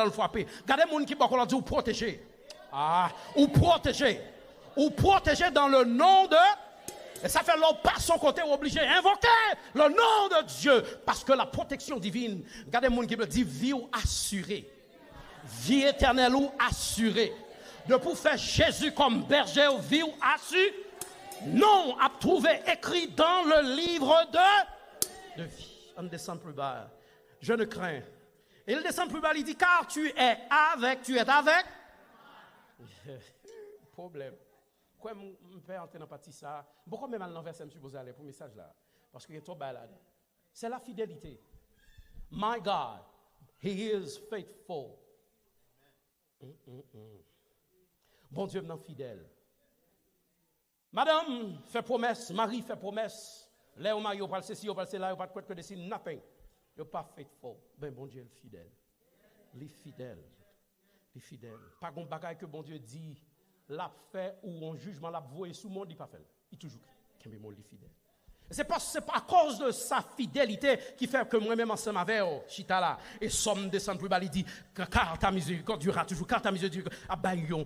le frapper. Regardez les gens qui parlent dit ou protéger. Ah, ou protéger. Ou protéger dans le nom de. Et ça fait l'homme par son côté obligé d'invoquer le nom de Dieu. Parce que la protection divine, regardez les gens qui dit vie ou assurée. Vie éternelle ou assurée. De pour faire Jésus comme berger ou vie ou assurée. Non, à trouver écrit dans le livre de vie. On descend plus bas. Je ne crains. Et il descend plus bas, il dit, car tu es avec. Problème. Pourquoi je peux entrer dans la partie ça? Pourquoi même dans le verset, je suis supposé aller pour le message là? Parce qu'il est trop bas là. C'est la fidélité. My God, He is faithful. Bon Dieu est fidèle. Madame fait promesse, Marie fait promesse. Là, au mari, on parle ceci, on parle cela, on parle quoi que de ceci, nothing. Il n'est pas faithful. Ben, bon Dieu est fidèle. Il est fidèle. Il est fidèle. Pas de bagaille que bon Dieu dit, l'a fait ou en jugement, l'a voué sous le monde, il pas fait. Il toujours qu'il est fidèle. C'est pas à cause de sa fidélité qui fait que moi-même ensemble avec Chitala et somme descend plus bas, il dit, car ta miséricorde durera toujours, car ta miséricorde, abayon,